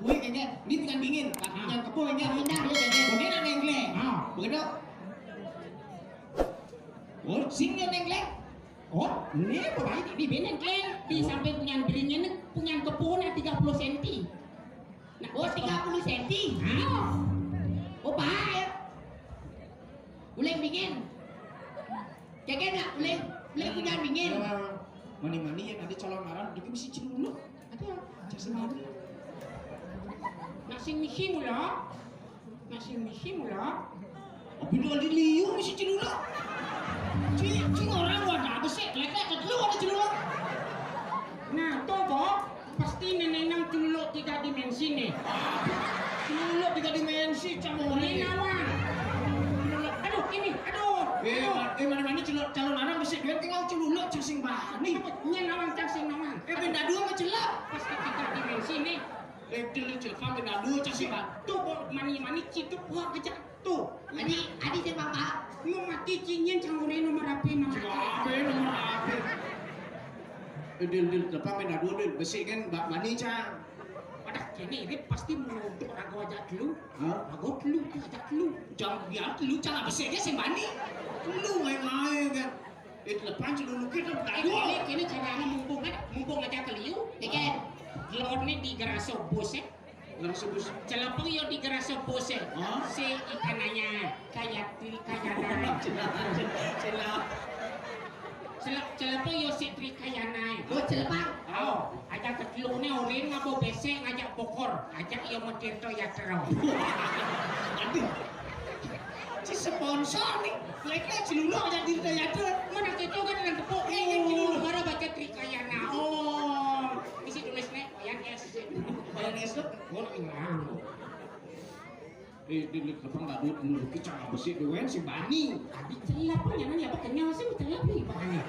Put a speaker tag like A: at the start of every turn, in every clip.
A: Kuwi kayaknya ini bukan dingin, yang kepo kayaknya pindah dia kayaknya. Kemudian ada nengleng. Begitu. Oh, sing yang nengleng. Oh, ini apa baik di nengleng di samping punya dirinya ini punya kebunnya 30 cm. Nah, oh 30 cm. Oh, baik. Uleng dingin. Kayaknya enggak uleng punya dingin. Mani-mani yang ada calon arah dia mesti celuluk. Ada jasa mani. Nasi misi mula. Bila diliu mesti celuluk. Cing orang ada apa sih? Lek lu ada celuluk. Nah, toh kok pasti neneng celuluk 3 dimensi nih. Celuluk 3 dimensi camuri nama. Aduh, ini, aduh. Mana-mana calon arah mesti duit tinggal celuluk cacing bani. Nyenawang cacing nawang. Benda dua mencelap. Pasti 3 dimensi nih. Dia celap benda dua cacing bani. Tuh, mani citu buah kejak. Tuh, adi saya bapak. Mau mati cingin camuri nomor apa nomor apa. Dia depan benda dua dia besi kan mani cang. Wadah, kini ini pasti menuduh ragu aja dulu. Ragu dulu, ajak dulu. Jangan biar dulu cang besi aja sih bani. Dulu main-main kan. Itu depan dulu kita berdua. Kini caranya mumpung aja keliu. Ikan, telurnya di geraso bose. Celapung yo di geraso bose. Si ikananya kayak trikayana. Celapung yo si trikayana. Oh celapang. Oh, ajak ketelune orin ngabo bese ngajak bokor. Ajak yo metirto ya terau. Aduh. Si sponsor nih. Leknya cilulu aja di teater. Mana itu kan dengan tepuk. Cilulu marah baca trikayana. Oh, isi tulisnya wayan es. Wayan es tuh. Oh, ingat. Di depan tak duit dulu kita besi dewen si bani. Tadi celap punya nanya apa kenyal sih celap nih bani.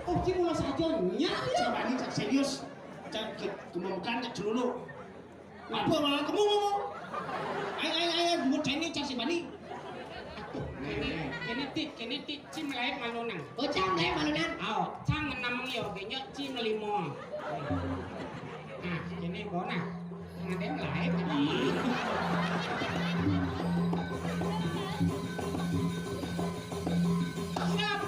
A: Oh, kita saja nyari si bani serius. Jangan kemukan cak celulu. Apa malah kamu ngomong? Ayo, buat ini cak si bani. Genetik cim lain malunan. Oh, cang lain malunan. Oh, cang menamung yo genyok cim limo. Nah, ini bona. Ngaden lain tadi. Siap.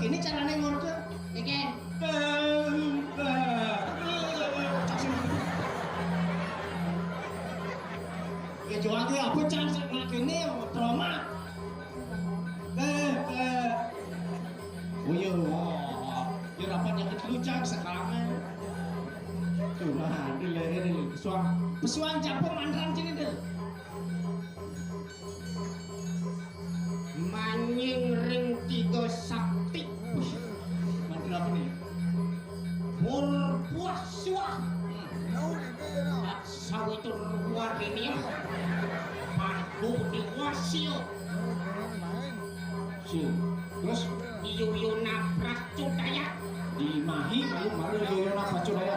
A: Ini caranya ngomong ikan ya jual tuh apa cara ngelakuinnya trauma oh iya ya rapat yang ketelucang sekarang tuh nah ini pesuang capung mandaran sini deh manying ring 3 sakti mantra apa nih Purpuaswa sawitur luar ini aku diwasio terus Yuyuna Pracudaya di Mahi malu Yuyuna Pracudaya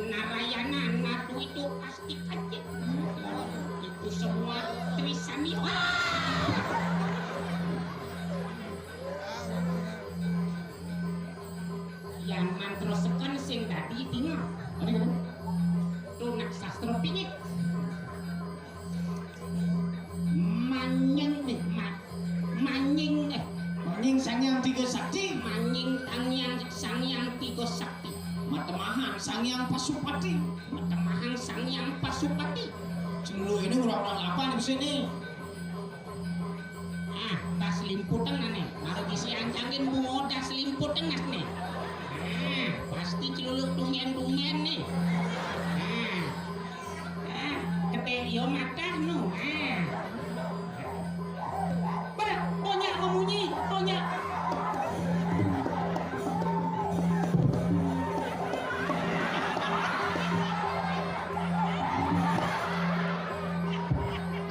A: Narayana Natu itu pasti kaget itu semua Trisani yang mantra seken sing tadi tinggal tunak sastra pingit Pasupati. Matamahang Sangyang Pasupati. Cilulu ini orang-orang apa nih di sini? Ah, das limputan nih. Baru disiancangin bungo das limputan nih. Ah, pasti Cilulu dungen-dungen nih. Kete yo mata no. Bah, banyak kamunya, banyak.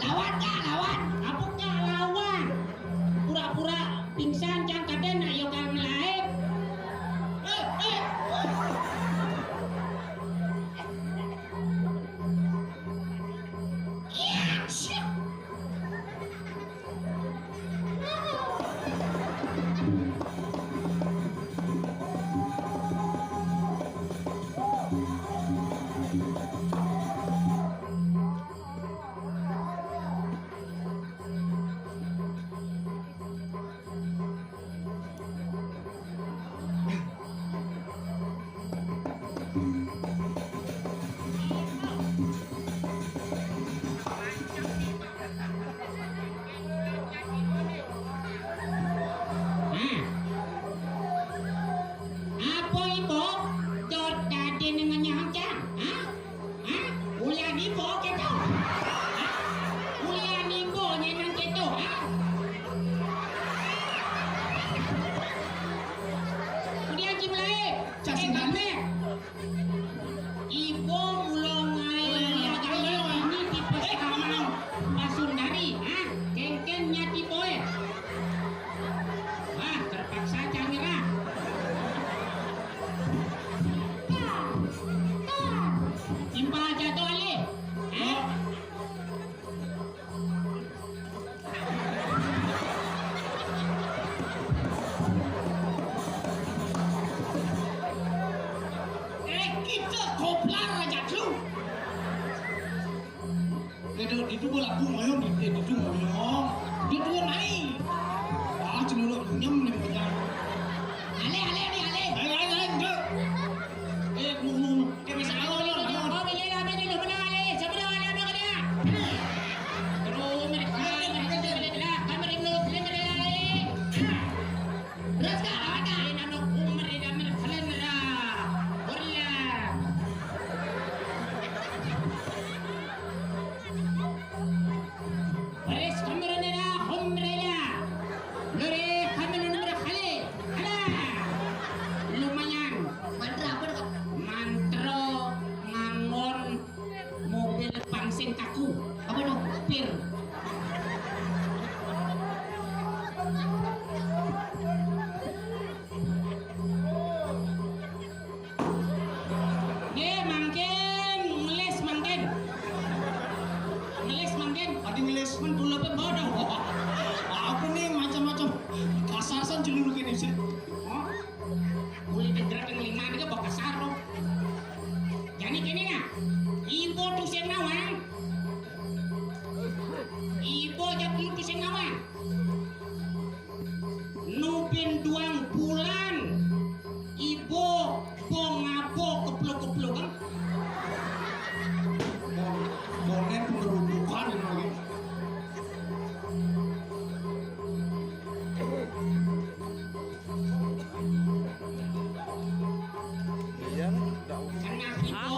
A: Lawan kah, lawan? Apa kah lawan? Pura-pura pingsan jang kaden ayo kang lain. Apa ibu? Jod tadi dengan nyangcang? Ulian ibu gitu? Ulian ibu nyenang gitu? Ulian cimlai? Cacing kami? Ibu mulai ngayal ini di Pesakamang Pasundari? Kengkennya tipe? Wah, terpaksa canggirah. Simpah jatuh Ali. Kita koplar aja tu. Itu bola aku mayong itu mayong. Itu naik. Cilulu nyam nih macam. Ale. Kaku, apa dong? Pir. Mangken. Adi ngeles mentula pe bodoh. Apa nih macam-macam kasasan Cilulu gini sih. Oh, boleh digerak yang lima juga bawa kasar loh. Jadi gini nah, ibu tuh senawang. Ibu jadi tuh senawang. Nupin duang bulan. Ibu ngabo kepluk-kepluk kan. Bonen pengerudukan ini lagi. Karena ibu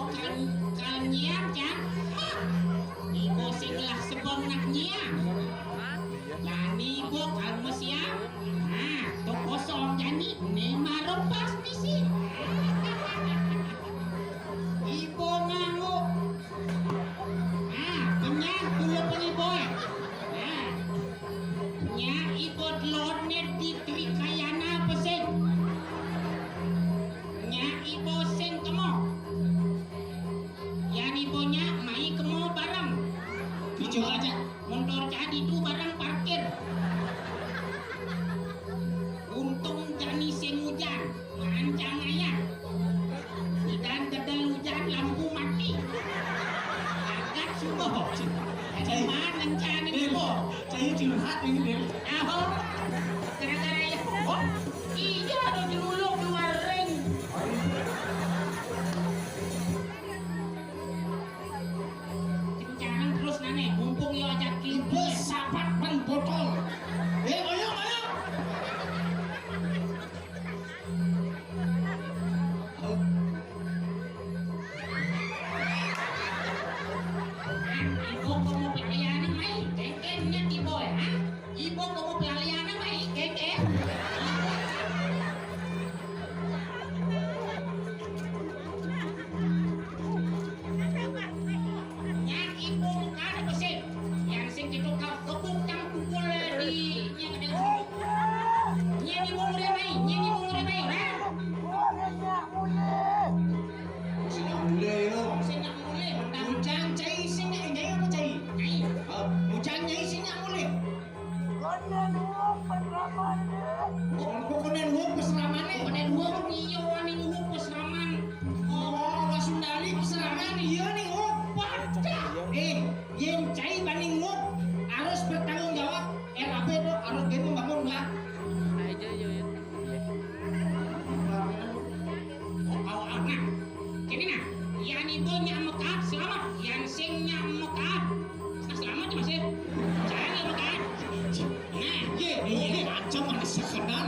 A: kan nyiap kan? Ibu singlah sebong nak nyiap. Lani ibu kalau siap. Nah, to kosong jadi memang lepas di sini. Ibu nganggu. Kenyang dulu pengiboy. Nya ibu lonet di Trikayana pesen. Nya ibu sen kemo. Yan ibunya mai kemo barang. Bicu aja. Motor jadi tu barang parkir. Untung jani sen hujan. Mancang ayah. Dan gedel hujan lampu mati. Agak subuh. Cuman rencana ibu. Saya curhat ini deh. Aho. Gara-gara ya. Oh, iya ada jeluluk keluar ring. Jangan isinya mulai.
B: Konen hukum pesramane.
A: Oh, konen hukum pesramane. Konen hukum iya wani hukum pesraman. Oh, Wasundali pesraman iya nih hukum. Yen cai banding hukum harus bertanggung jawab. RAB itu harus dia membangun lah.
C: Aja yo yo.
A: Nah, kini nah, yang ibu nyamekat selamat, yang sing nyamekat selamat mas ya. Jangan nyamekat. Nah, ye, kacau mana sekedar